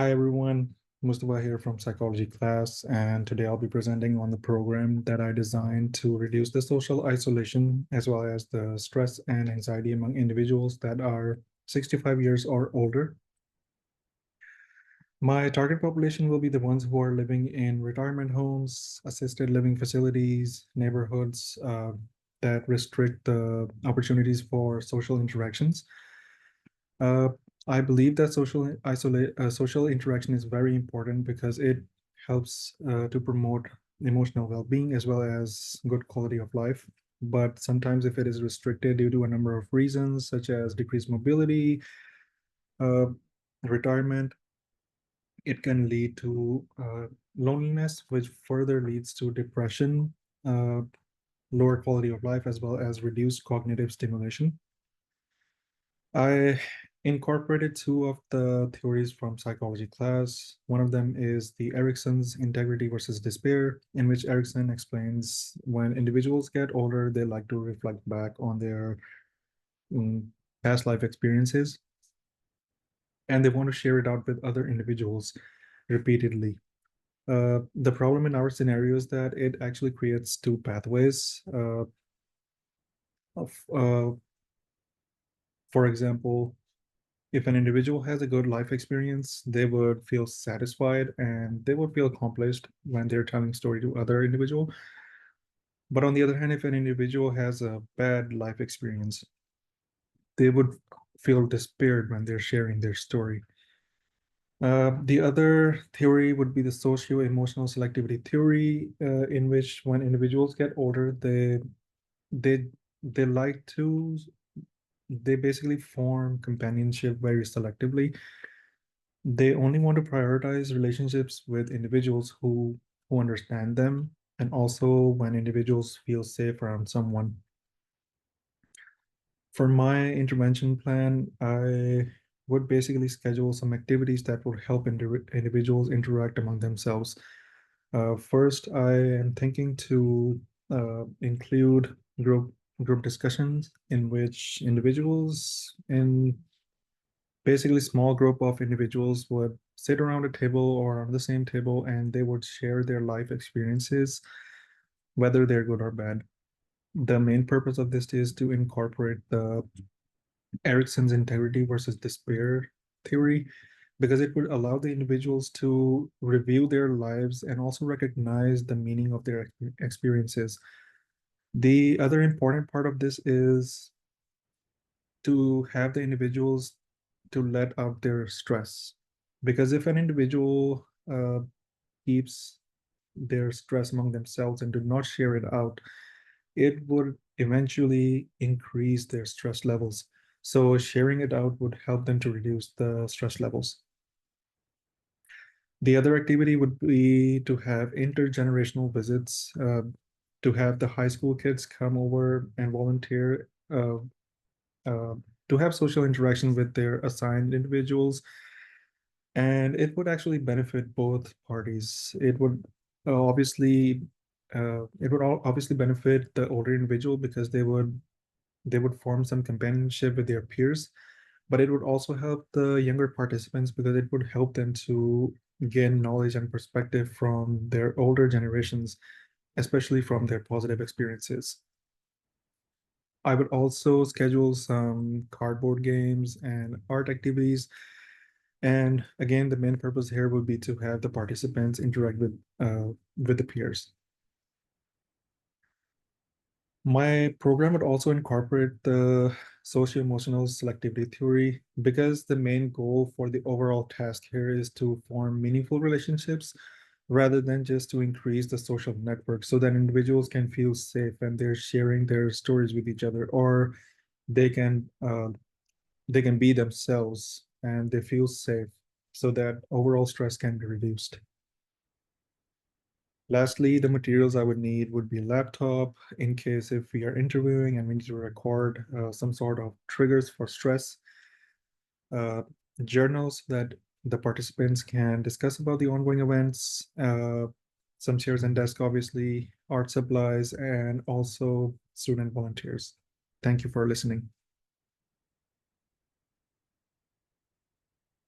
Hi everyone, Mustafa here from psychology class, and today I'll be presenting on the program that I designed to reduce the social isolation as well as the stress and anxiety among individuals that are 65 years or older. My target population will be the ones who are living in retirement homes, assisted living facilities, neighborhoods that restrict the opportunities for social interactions. Uh, I believe that social interaction is very important because it helps to promote emotional well-being as well as good quality of life. But sometimes, if it is restricted due to a number of reasons, such as decreased mobility, uh, retirement, it can lead to loneliness, which further leads to depression, uh, lower quality of life, as well as reduced cognitive stimulation. I incorporated two of the theories from psychology class. One of them is the Erikson's integrity versus despair, in which Erikson explains when individuals get older, they like to reflect back on their mm, past life experiences and they want to share it out with other individuals repeatedly. The problem in our scenario is that it actually creates two pathways. Of, for example, if an individual has a good life experience, they would feel satisfied and they would feel accomplished when they're telling story to other individual. But on the other hand, if an individual has a bad life experience, they would feel despaired when they're sharing their story. The other theory would be the socio-emotional selectivity theory, in which when individuals get older, they they like to they basically form companionship very selectively. They only want to prioritize relationships with individuals who understand them, and also when individuals feel safe around someone. For my intervention plan, I would basically schedule some activities that would help individuals interact among themselves. First, I am thinking to include group discussions in which individuals in basically small group of individuals would sit around a table or on the same table and they would share their life experiences, whether they're good or bad. The main purpose of this is to incorporate the Erickson's integrity versus despair theory because it would allow the individuals to review their lives and also recognize the meaning of their experiences. The other important part of this is to have the individuals to let out their stress. Because if an individual keeps their stress among themselves and do not share it out, it would eventually increase their stress levels. So sharing it out would help them to reduce the stress levels. The other activity would be to have intergenerational visits, to have the high school kids come over and volunteer, uh, to have social interaction with their assigned individuals. And it would actually benefit both parties. It would obviously benefit the older individual because they would form some companionship with their peers, but it would also help the younger participants because it would help them to gain knowledge and perspective from their older generations, especially from their positive experiences. I would also schedule some cardboard games and art activities. And again, the main purpose here would be to have the participants interact with the peers. My program would also incorporate the socio-emotional selectivity theory because the main goal for the overall task here is to form meaningful relationships rather than just to increase the social network so that individuals can feel safe and they're sharing their stories with each other, or they can they can be themselves and they feel safe so that overall stress can be reduced. Lastly, the materials I would need would be laptop in case if we are interviewing and we need to record some sort of triggers for stress, uh, journals that the participants can discuss about the ongoing events, some chairs and desk, obviously, art supplies, and also student volunteers. Thank you for listening.